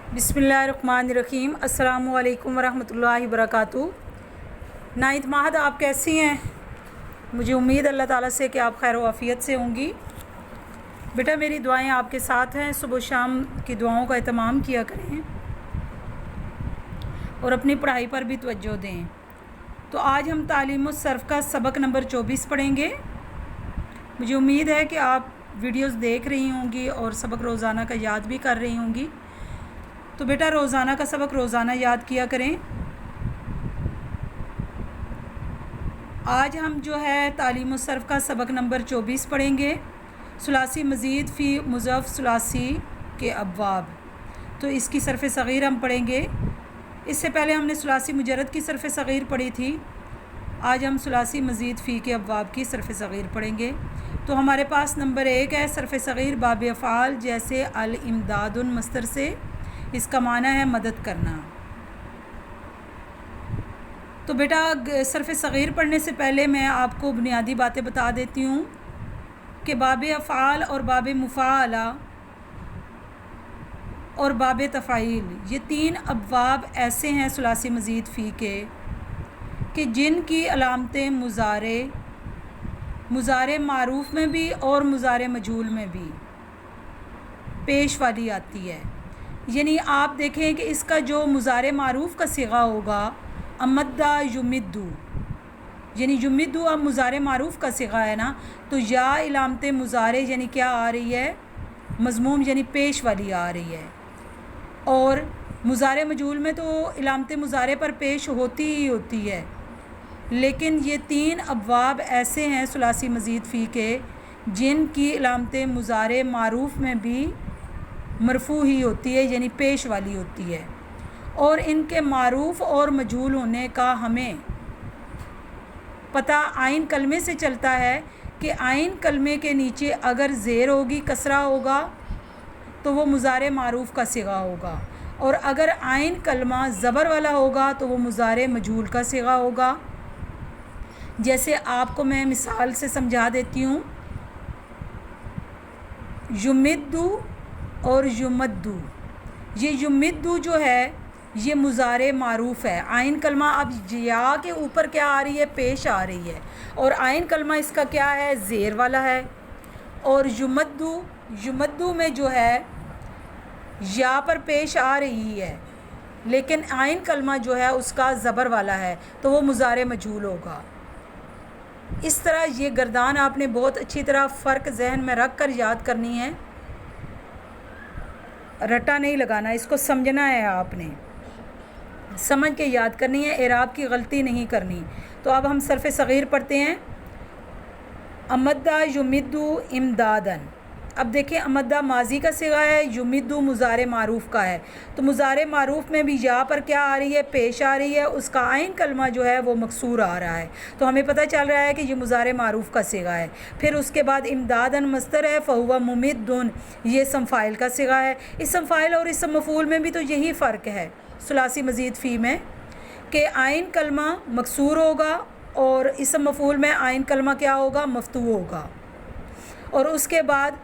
बिस्मिल्लाहिर्रहमानिर्रहीम। अस्सलामु अलैकुम वरहमतुल्लाहि वबरकातुहू। नाइन्थ माहद, आप कैसी हैं? मुझे उम्मीद अल्लाह ताला से कि आप खैर व आफ़ियत से होंगी। बेटा, मेरी दुआएं आपके साथ हैं। सुबह शाम की दुआओं का एहतमाम किया करें और अपनी पढ़ाई पर भी तवज्जो दें। तो आज हम तालीमुस सर्फ़ का सबक नंबर 24 पढ़ेंगे। मुझे उम्मीद है कि आप वीडियोस देख रही होंगी और सबक रोज़ाना का याद भी कर रही होंगी। तो बेटा, रोज़ाना का सबक रोज़ाना याद किया करें। आज हम जो है तालीमुस सर्फ़ का सबक नंबर 24 पढ़ेंगे। सुलासी मज़ीद फ़ी मुज़फ़ सुलासी के अब्वाब। तो इसकी सर्फ़ सग़ीर हम पढ़ेंगे। इससे पहले हमने सुलासी मुजरद की सर्फ़ सग़ीर पढ़ी थी। आज हम सुलासी मज़ीद फ़ी के अब्वाब की सर्फ़ सग़ीर पढ़ेंगे। तो हमारे पास नंबर 1 है सर्फ़ सग़ीर बाब अफ़आल, जैसे अल इमदादुन मस्दर से। इसका माना है मदद करना। तो बेटा, सर्फ़ सग़ीर पढ़ने से पहले मैं आपको बुनियादी बातें बता देती हूँ कि बाब अफ़आल और बाब मुफ़ाअला और बाब तफ़ाइल, ये 3 अब्वाब ऐसे हैं सुलासी मज़ीद फ़ी के कि जिनकी अलामतें मुज़ारे मारूफ़ में भी और मुज़ारे मजहूल में भी पेश वाली आती है। यानी आप देखें कि इसका जो मुज़ारे मारूफ़ का सिगा होगा अमद्दा युमिद्दू, यानी युमिद्दू अब मुज़ारे मारूफ़ का सिगा है ना, तो या इलामत मुज़ारे यानी क्या आ रही है, मज़मूम यानी पेश वाली आ रही है। और मुज़ारे मजहूल में तो इलामत मुज़ारे पर पेश होती ही होती है। लेकिन ये 3 अब्वाब ऐसे हैं सुलासी मज़ीद फ़ी के जिनकी इलामत मुज़ारे मारूफ़ में भी मरफू ही होती है, यानी पेश वाली होती है। और इनके मारूफ़ और मजहूल होने का हमें पता आइन कलमे से चलता है कि आइन कलमे के नीचे अगर ज़ेर होगी, कसरा होगा, तो वो मुज़ारे मारूफ़ का सिगा होगा। और अगर आइन कलमा ज़बर वाला होगा तो वो मुज़ारे मजहूल का सिगा होगा। जैसे आपको मैं मिसाल से समझा देती हूँ। युमिद्दू और युमद्दू, ये युमिद्दू जो है ये मुज़ारे मारूफ़ है। आइन कलमा अब या के ऊपर क्या आ रही है, पेश आ रही है, और आइन कलमा इसका क्या है, ज़ेर वाला है। और युमद्दू में जो है या पर पेश आ रही है, लेकिन आइन कलमा जो है उसका ज़बर वाला है, तो वो मुज़ारे मजहूल होगा। इस तरह ये गर्दान आपने बहुत अच्छी तरह फ़र्क जहन में रख कर याद करनी है, रटा नहीं लगाना, इसको समझना है, आपने समझ के याद करनी है, एराब की गलती नहीं करनी। तो अब हम सर्फ़ सग़ीर पढ़ते हैं। अमद्दा युमिद्दू इमदादन। अब देखिए, अमद्दा माजी का सिगा है, युमिद्दू मुज़ारे मारूफ़ का है। तो मुज़ारे मारूफ़ में भी या पर क्या आ रही है, पेश आ रही है, उसका आइन कलमा जो है वो मकसूर आ रहा है। तो हमें पता चल रहा है कि ये मुज़ारे मारूफ़ का सिगा है। फिर उसके बाद इमदादन मस्दर है, फ़हुवा मुमिद्दुन, ये इसम फ़ाइल का सिगा है। इसम फ़ाइल और इसम मफ़ूल में भी तो यही फ़र्क है सुलासी मज़ीद फ़ी में कि आइन कलमा मकसूर होगा और इसम मफ़ूल में आइन कलमा क्या होगा, मफ्तू होगा। और उसके बाद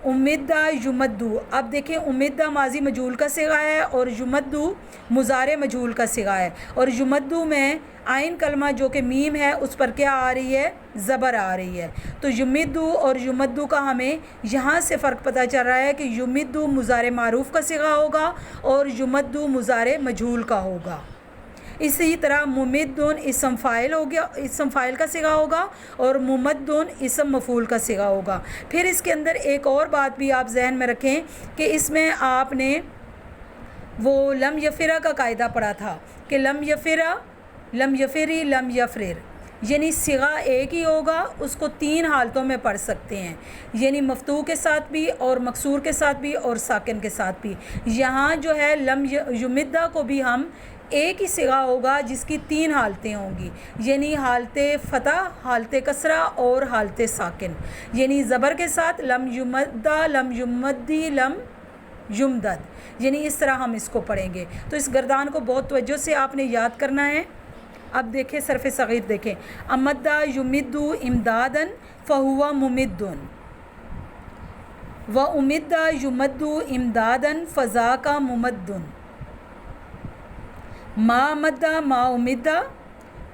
उम्मिद्दा युमद्दू। अब देखिए, उम्मिद्दा माजी मजहूल का सिगा है और युमद्दू मुज़ारे मजहूल का सिगा है। और युमद्दू में आइन कलमा जो कि मीम है उस पर क्या आ रही है, ज़बर आ रही है। तो युमिद्दू और युमद्दू का हमें यहाँ से फ़र्क पता चल रहा है कि युमिद्दू मुज़ारे मारूफ़ का सिगा होगा और युमद्दू मुज़ारे मजहूल का होगा। इसी तरह मुमिद्दुन इसम फ़ाइल हो गया, इसम फ़ाइल का सिगा होगा, और मुमद्दुन इसम मफ़ूल का सिगा होगा। फिर इसके अंदर एक और बात भी आप जहन में रखें कि इसमें आपने वो लम यफ़िरा का कायदा पढ़ा था कि लम यफ़िरा, लम यफ़िरी, लम यफ़रिर, यानी सिगा एक ही होगा, उसको 3 हालतों में पढ़ सकते हैं, यानी मफ्तू के साथ भी और मकसूर के साथ भी और साकिन के साथ भी। यहाँ जो है लम युमिद्दा को भी हम एक ही सिगा होगा जिसकी 3 हालतें होंगी, यानी हालते फ़तह, हालते कसरा और हालते साकिन, यानी ज़बर के साथ लम युमद्दा, लम युमद्दी, लम युमदद, यानी इस तरह हम इसको पढ़ेंगे। तो इस गर्दान को बहुत तवज्जो से आपने याद करना है। अब देखें सर्फ़ सग़ीर देखें। अमद्दा युमिद्दू इमदादन फ़हुवा मुमिद्दुन। و امدا یمد امدادن فضا کا ممدن، ما مدا ما امدا،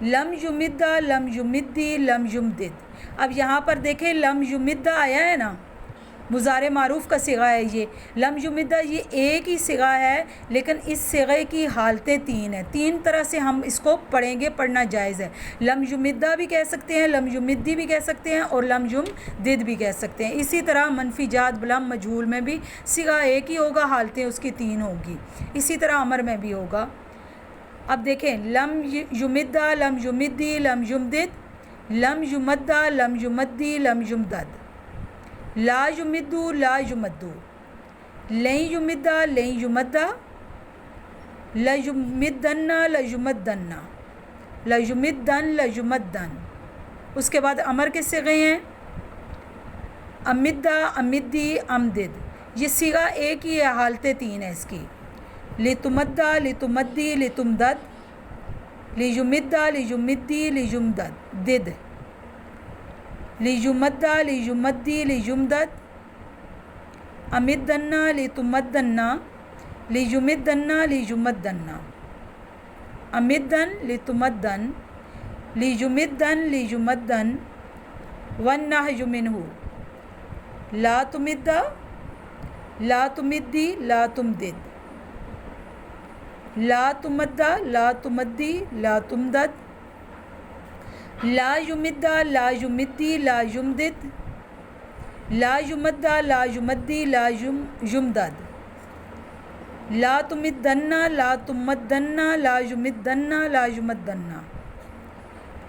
لم یمدا لم یمدی لم یمدد۔ اب یہاں پر دیکھیں لم یمدا آیا ہے نا، مضارع معروف کا صیغہ ہے یہ۔ لم یمدہ یہ ایک ہی صیغہ ہے، لیکن اس صیغے کی حالتیں تین ہیں، تین طرح سے ہم اس کو پڑھیں گے، پڑھنا جائز ہے۔ لم یمدہ بھی کہہ سکتے ہیں، لم یمدی بھی کہہ سکتے ہیں، اور لم یمدد بھی کہہ سکتے ہیں۔ اسی طرح منفی جات بلم مجہول میں بھی صیغہ ایک ہی ہوگا، حالتیں اس کی تین ہوگی۔ اسی طرح امر میں بھی ہوگا۔ اب دیکھیں لم یمدہ لم یمدی لم یمدد، لم یمدہ لم یمدی لم یمدد، لا یمدو لا یمدو، لن یمدہ لن یمدہ، لیمدن لیمدن، لیمدن لیمدن۔ اس کے بعد امر کے صیغے ہیں امدہ امدی امدد، یہ صیغہ ایک ہی ہے، حالتیں تین ہیں اس کی۔ لتمدہ لتمدی لتمدد، لیمدہ لیمدی لیمدد دد، لیمدہ لیمدی لیمدد، امدن لتمدن لیمدن لیمدن، امدن لتمدن لیمدن لیمدن، والنہی منہ لا تمدہ لا تمدی لا تمدد، لا تمدہ لا تمدی لا تمدد، لا یمدہ لا یمدی لا یمدد، لا یمدہ لا یمدی لا یمدد، لا تمدن لا تمدن لا یمدن لا یمدن،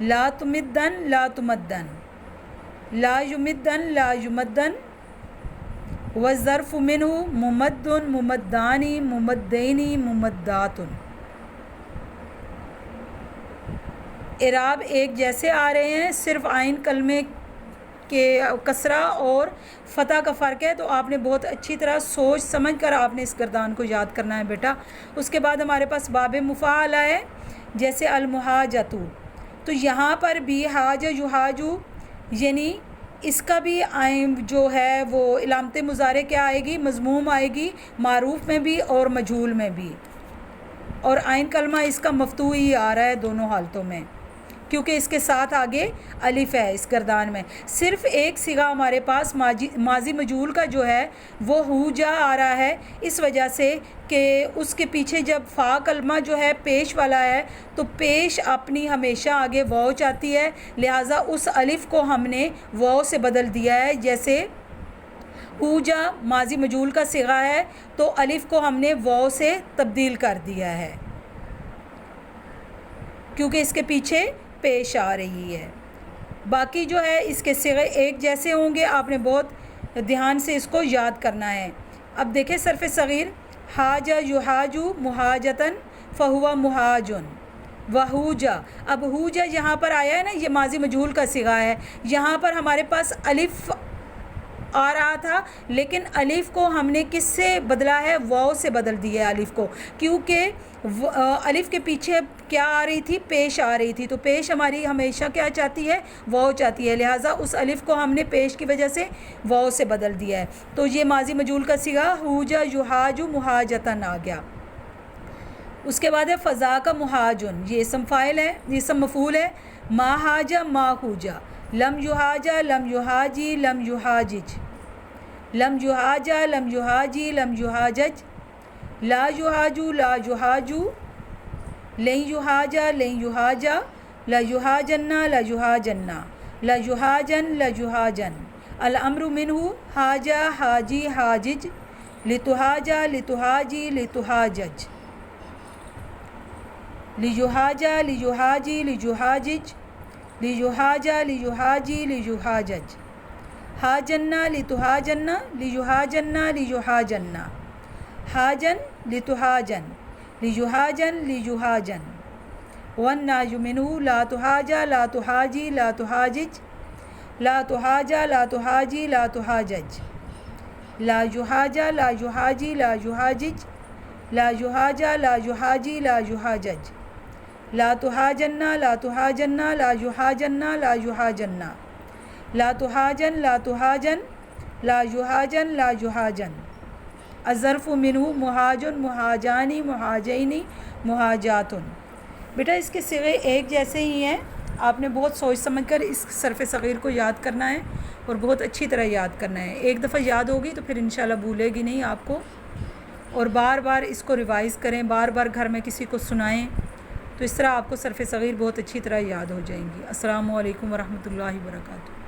لا تمدن لا تمدن، لا یمدن لا یمدن، والظرف منہ ممد ممدانی ممدینی ممدات۔ اعراب ایک جیسے آ رہے ہیں، صرف آئین کلمے کے کسرہ اور فتح کا فرق ہے، تو آپ نے بہت اچھی طرح سوچ سمجھ کر آپ نے اس گردان کو یاد کرنا ہے بیٹا۔ اس کے بعد ہمارے پاس باب مفاعلہ ہے، جیسے المحاجتو، تو یہاں پر بھی حاج یحاجو، یعنی اس کا بھی جو ہے وہ علامت مضارع کیا آئے گی؟ مضموم آئے گی، معروف میں بھی اور مجہول میں بھی، اور عین کلمہ اس کا مفتوح ہی آ رہا ہے دونوں حالتوں میں، کیونکہ اس کے ساتھ آگے الف ہے اس گردان میں۔ صرف ایک صیغہ ہمارے پاس ماضی مجہول کا جو ہے وہ ہوجا آ رہا ہے، اس وجہ سے کہ اس کے پیچھے جب فا کلمہ جو ہے پیش والا ہے، تو پیش اپنی ہمیشہ آگے واو چاہتی ہے، لہٰذا اس الف کو ہم نے واو سے بدل دیا ہے۔ جیسے اوجا ماضی مجہول کا صیغہ ہے، تو الف کو ہم نے واو سے تبدیل کر دیا ہے، کیونکہ اس کے پیچھے پیش آ رہی ہے۔ باقی جو ہے اس کے صیغے ایک جیسے ہوں گے، آپ نے بہت دھیان سے اس کو یاد کرنا ہے۔ اب دیکھیں صرف صغیر، حاج یحاجو محاجتن فہو محاجن، وہوجا، اب ہوجا یہاں پر آیا ہے نا، یہ ماضی مجہول کا صیغہ ہے، یہاں پر ہمارے پاس الف آ رہا تھا، لیکن الف کو ہم نے کس سے بدلا ہے؟ واو سے بدل دیا ہے الف کو، کیونکہ الف کے پیچھے کیا آ رہی تھی؟ پیش آ رہی تھی، تو پیش ہماری ہمیشہ کیا چاہتی ہے؟ واو چاہتی ہے، لہٰذا اس الف کو ہم نے پیش کی وجہ سے واو سے بدل دیا ہے۔ تو یہ ماضی مجہول کا صیغہ ہوجا یحاجو محاجتن آ گیا۔ اس کے بعد ہے فضا کا محاجن، یہ اسم فاعل ہے، یہ اسم مفعول ہے۔ ما حاجہ ما ہوجا، لم یحاجہ لم یحاجی لم یحاجج، لم یحاجہ لم یحاجی لم یحاجج، لا یحاجو لا یحاجو، لن یحاجہ لن یحاجہ، لا یحاجن لا یحاجن، لا یحاجن لا یحاجن، الامر منہ حاجہ حاجی حاجج، لتحاجہ لتحاجی لتحاجج، لیحاجہ لیحاجی لیحاجج، لیحاجہ لیحاجی لیحاجج، حاجنا لتحاجن لیحاجن لیحاجن، حاجن لتحاجن لیحاجن لیحاجن، والنہی منہ لا تحاجہ لا تحاجی لا تحاجج، لا تحاجہ لا تحاجی لا تحاجج، لا یحاجہ لا یحاجی لا یحاجج، لا یحاجہ لا یحاجی لا یحاجج، لا تحاجن لا تحاجن لا یحاجن لا یحاجن، لا تحاجن لا تحاجن لا युहाजन ला युहाजन, अज़रफ़ु मिन्हु मुहाजुन मुहाजानी मुहाजैनी मुहाजातुन। बेटा इसके सिगे एक जैसे ही हैं, आपने बहुत सोच समझ कर इस सरफ़ सग़ीर को याद करना है और बहुत अच्छी तरह याद करना है। एक दफ़ा याद होगी तो फिर इंशाल्लाह भूलेगी नहीं आपको। और बार बार इसको रिवाइज़ करें, बार बार घर में किसी को सुनाएं, तो इस तरह आपको सरफ़ सग़ीर बहुत अच्छी तरह याद हो जाएंगी। अस्सलामु अलैकुम वरहमतुल्लाहि वबरकातुहू।